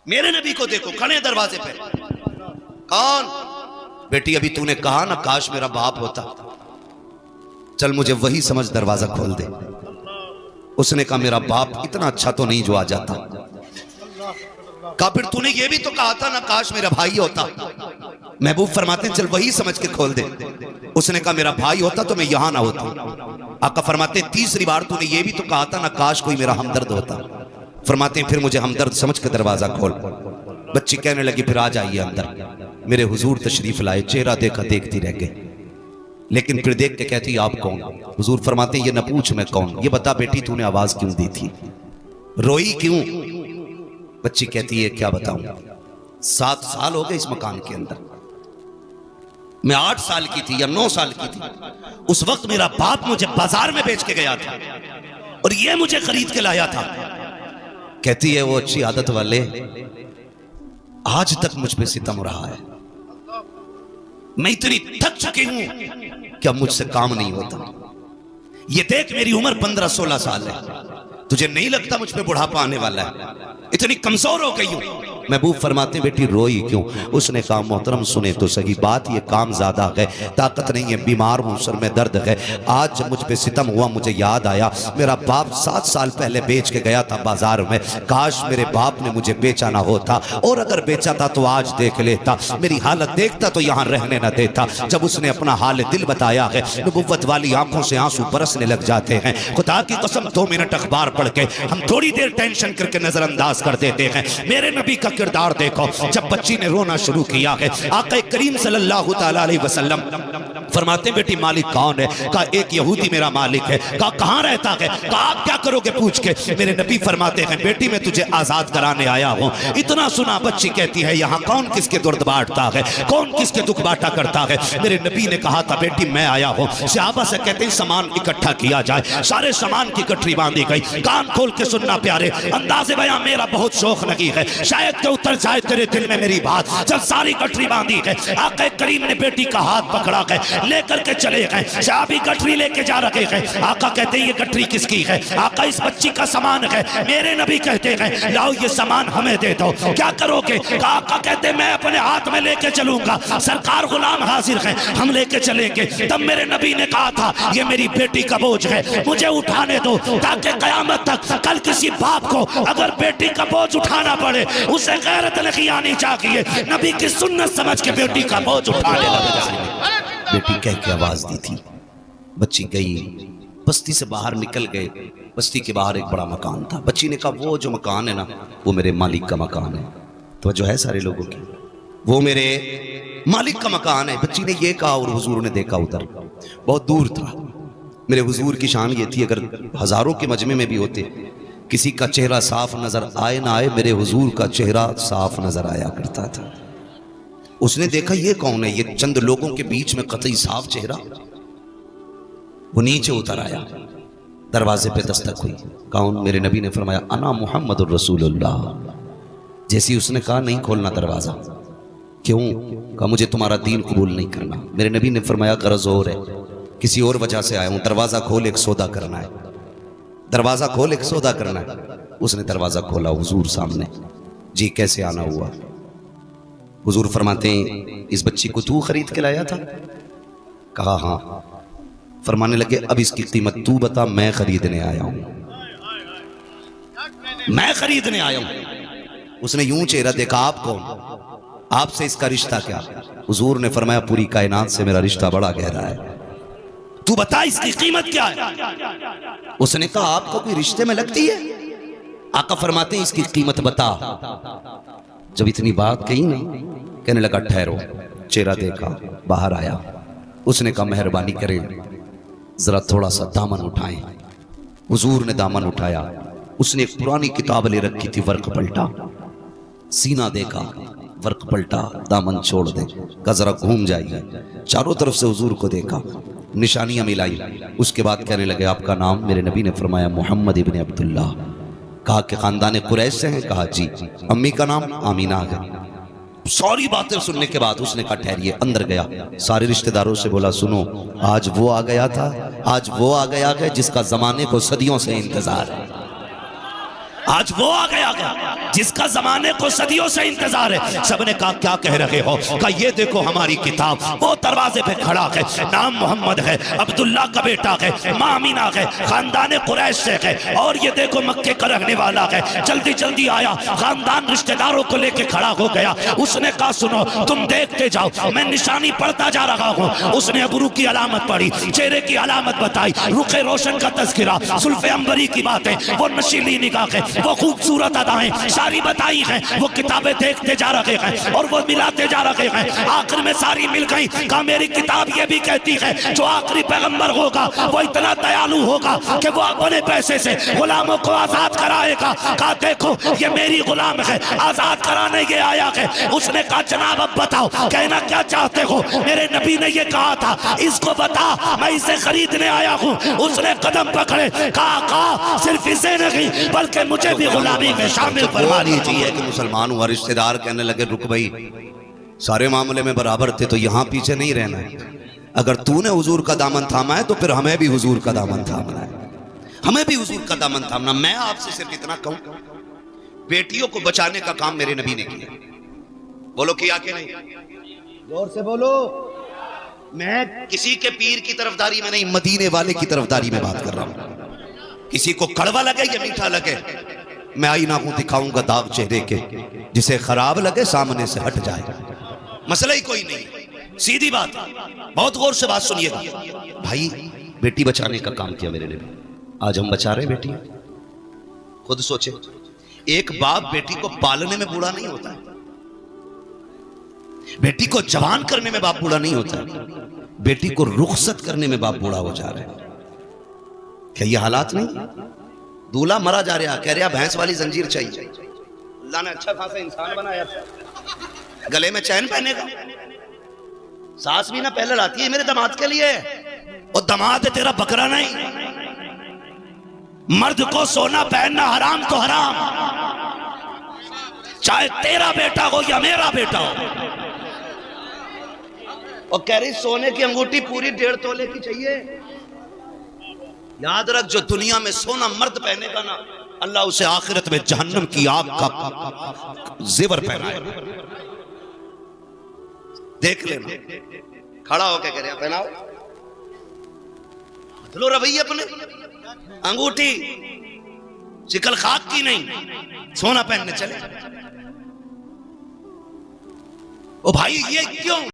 मेरे नबी को देखो, खड़े दरवाजे पे। कौन? बेटी अभी तूने कहा ना काश मेरा बाप होता, चल मुझे वही समझ, दरवाजा खोल दे। उसने कहा मेरा बाप इतना अच्छा तो नहीं जो आ जाता। कहा फिर तूने ये भी तो कहा था ना काश मेरा भाई होता। महबूब फरमाते चल वही समझ के खोल दे। उसने कहा मेरा भाई होता तो मैं यहां ना होता। आका फरमाते तीसरी बार तूने ये भी तो कहा था ना काश कोई मेरा हमदर्द होता। फरमाते फिर मुझे हमदर्द समझ के दरवाजा खोल। बच्ची कहने लगी फिर आ जाइए अंदर। मेरे हुजूर तशरीफ लाए, चेहरा देखा देखती रह गई, लेकिन फिर देख के कहती आप कौन? हुजूर फरमाते ये न पूछ मैं कौन, ये बता बेटी तूने आवाज क्यों दी थी, रोई क्यों? बच्ची कहती है क्या बताऊं, 7 साल हो गए इस मकान के अंदर। मैं 8 साल की थी या 9 साल की थी, उस वक्त मेरा बाप मुझे बाजार में बेच के गया था और ये मुझे खरीद के लाया था। कहती है वो अच्छी आदत वाले आज तक मुझ पे सितम रहा है। मैं इतनी थक चुकी हूं कि अब मुझसे काम नहीं होता। ये देख मेरी उम्र 15-16 साल है, तुझे नहीं लगता मुझ पे बुढ़ापा आने वाला है? इतनी कमजोर हो गई हूं। महबूब फरमाते बेटी रोई क्यों? उसने कहा मोहतरम सुने तो सही बात, ये काम ज्यादा है, ताकत नहीं है, बीमार हूं, सर में दर्द है। आज जब मुझ पे सितम हुआ मुझे याद आया मेरा बाप 7 साल पहले बेच के गया था बाजार में। काश मेरे बाप ने मुझे बेचा ना होता, और अगर बेचा था तो आज देख लेता, मेरी हालत देखता तो यहां रहने न देता। जब उसने अपना हाल दिल बताया है, नबुव्वत वाली आंखों से आंसू बरसने लग जाते हैं। खुदा की कसम 2 मिनट अखबार पढ़ के हम थोड़ी देर टेंशन करके नजरअंदाज कर देते हैं। मेरे नबी का किरदार देखो, जब बच्ची ने रोना शुरू किया है, आका करीम सल्लल्लाहु तआला अलैहि वसल्लम फरमाते बेटी मालिक कौन है? कहा एक यहूदी मेरा मालिक है। कहा कहां रहता है? कहा आप क्या करोगे पूछ के? मेरे नबी फरमाते हैं बेटी मैं तुझे आजाद कराने आया हूं। इतना सुना बच्ची कहती है यहाँ कौन किसके दर्द बांटता है, कौन किसके दुख बांटा करता है? मेरे नबी ने कहा था बेटी मैं आया हूं। सहाबा से कहते हैं सामान इकट्ठा किया जाए। सारे सामान की गठरी बांधी गई। कान खोल के सुनना प्यारे, अंदाज़े बयां मेरा बहुत शौक लगी है, शायद के उतर जाए तेरे दिल में मेरी बात। जब सारी गठरी बांधी है, आका करीम ने बेटी का हाथ पकड़ा है, लेकर के चले गए। सहाबी गठरी लेके जा रहे हैं। आका कहते हैं ये गठरी किसकी है? आका इस बच्ची का सामान है। मेरे नबी कहते हैं लाओ ये सामान हमें दे दो। क्या करोगे? आका कहते हैं मैं अपने हाथ में लेके चलूंगा, सरकार गुलाम हाजिर है, हम लेके चलेंगे। तब मेरे नबी ने कहा था ये मेरी बेटी का बोझ है, मुझे उठाने दो, ताकि कयामत तक कल किसी बाप को अगर बेटी का बोझ उठाना पड़े उसे गैरत नहीं आनी चाहिए, नबी की सुन्नत समझ के बेटी का बोझ उठाने लग जाए। बेटी कह के आवाज दी थी। बच्ची गई, बस्ती से बाहर निकल गए। बस्ती के बाहर एक बड़ा मकान था। बच्ची ने कहा वो जो मकान है ना वो मेरे मालिक का मकान है। तो जो है सारे लोगों की, वो मेरे मालिक का मकान है। बच्ची ने ये कहा और हुजूर ने देखा उधर, बहुत दूर था। मेरे हुजूर की शान ये थी अगर हजारों के मजमे में भी होते, किसी का चेहरा साफ नजर आए ना आए, मेरे हुजूर का चेहरा साफ नजर आया करता था। उसने देखा ये कौन है, ये चंद लोगों के बीच में कतई साफ चेहरा। वो नीचे उतर आया, दरवाजे पे दस्तक हुई। कौन? मेरे नबी ने फरमाया अना मुहम्मदुर रसूलुल्लाह। जैसी उसने कहा नहीं खोलना दरवाजा। क्यों? कहा मुझे तुम्हारा दीन कबूल नहीं करना। मेरे नबी ने फरमाया गरज और है, किसी और वजह से आया हूं, दरवाजा खोल एक सौदा करना है, दरवाजा खोल एक सौदा करना है। उसने दरवाजा खोला, हुजूर सामने। जी कैसे आना हुआ? हुजूर फरमाते हैं इस बच्ची को तू खरीद के लाया था? कहा हाँ। फरमाने लगे अब इसकी कीमत तू बता, मैं खरीदने आया हूं, मैं खरीदने आया हूं। उसने यूं चेहरा देखा, आप कौन? आपसे इसका रिश्ता क्या? हुजूर ने फरमाया पूरी कायनात से मेरा रिश्ता बड़ा गहरा है, तू बता इसकी कीमत क्या है? उसने कहा आपको कोई रिश्ते में लगती है? आका फरमाते हैं इसकी कीमत बता। जब इतनी बात कही ना, कहने लगा ठहरो। चेहरा देखा, बाहर आया। उसने कहा मेहरबानी करें जरा थोड़ा सा दामन उठाएं। हुजूर ने दामन उठाया। उसने एक पुरानी किताब ले रखी थी, वर्क पलटा, सीना देखा, वर्क पलटा, दामन छोड़ दे, का जरा घूम जाइए। चारों तरफ से हुजूर को देखा, निशानियां मिलाई। उसके बाद कहने लगे आपका नाम? मेरे नबी ने फरमाया मोहम्मद इब्न अब्दुल्लाह। कहा कि खानदान कुरैश से हैं? कहा जी। अम्मी का नाम? आमीना है। सारी बातें सुनने के बाद उसने कहा ठहरिए। अंदर गया, सारे रिश्तेदारों से बोला सुनो आज वो आ गया था, आज वो आ गया है जिसका जमाने को सदियों से इंतजार है। आज वो आ गया जिसका जमाने को सदियों से इंतजार है। सबने कहा क्या कह रहे हो? कहा ये देखो हमारी किताब। वो दरवाजे पे खड़ा है, नाम मोहम्मद है, अब्दुल्ला का बेटा है, माँ अमीना है, खानदान कुरैश से है, और ये देखो मक्के का रहने वाला है। जल्दी जल्दी आया, खानदान रिश्तेदारों को लेके खड़ा हो गया। उसने कहा सुनो तुम देखते जाओ, मैं निशानी पढ़ता जा रहा हूँ। उसने अबरू की अलामत पढ़ी, चेहरे की अलामत बताई, रुखे रोशन का तज़किरा, सुल्फ़े अंबरी की बातें, वो नशीली निगाहें, वो खूबसूरत अदाएं सारी बताई हैं। वो किताबें देखते जा रहे हैं और वो मिलाते जा रहे हैं। आखिर में सारी मिल गई। कहा मेरी किताब ये भी कहती है जो आखिरी पैगंबर होगा वो इतना दयालु होगा कि वो अपने पैसे से गुलामों को आजाद कराएगा। कहा देखो ये मेरी गुलाम है, आजाद कराने ये आया है। उसने कहा जनाब अब बताओ कहना क्या चाहते हो? मेरे नबी ने ये कहा था, इसको बता मैं इसे खरीदने आया हूँ। उसने कदम पकड़े, कहा सिर्फ इसे नहीं बल्कि मुझे भी गुलामी में शामिल करवा लीजिए। कि मुसलमान हुआ, रिश्तेदार कहने लगे रुक भाई, सारे मामले में बराबर थे तो यहाँ पीछे नहीं रहना है। अगर तूने हुजूर का दामन थामा है तो फिर हमें भी हुजूर का दामन थामना है, हमें भी हुजूर का दामन थामना। मैं आपसे सिर्फ इतना कहूं, बेटियों को बचाने का काम मेरे नबी ने किया। बोलो किया कि नहीं? जोर से बोलो। मैं किसी के पीर की तरफदारी में नहीं, मदीने वाले की तरफदारी में बात कर रहा हूं। किसी को कड़वा लगे या मीठा लगे, मैं आईना हूं दिखाऊंगा दाग चेहरे के, जिसे खराब लगे सामने से हट जाए। मसला ही कोई नहीं, सीधी बात। बहुत गौर से बात सुनिएगा भाई। बेटी बचाने का काम किया मेरे ने, आज हम बचा रहे बेटी। खुद सोचे, एक बाप बेटी को पालने में बूढ़ा नहीं होता है, बेटी को जवान करने में बाप बूढ़ा नहीं होता है, बेटी को रुखसत करने में बाप बूढ़ा हो जा रहा है। क्या ये हालात नहीं? दूल्हा मरा जा रहा, कह रहा भैंस वाली जंजीर चाहिए। अल्लाह ने अच्छा खासा इंसान बनाया था, गले में चैन पहनेगा। सास भी ना पहले लाती है मेरे दामाद के लिए, और दामाद है तेरा बकरा नहीं। मर्द को सोना पहनना हराम तो हराम, चाहे तेरा बेटा हो या मेरा बेटा हो। और कह रही सोने की अंगूठी पूरी 1.5 तोले की चाहिए। याद रख, जो दुनिया में सोना मर्द पहनेगा ना, अल्लाह उसे आखिरत में जहन्नम की आग का जेवर पहनाएगा। देख लेना, खड़ा होकर कह रहा पहनाओ, बदलो रवैये अपने। अंगूठी शिकल खाक की नहीं, सोना पहनने चले। ओ भाई ये क्यों?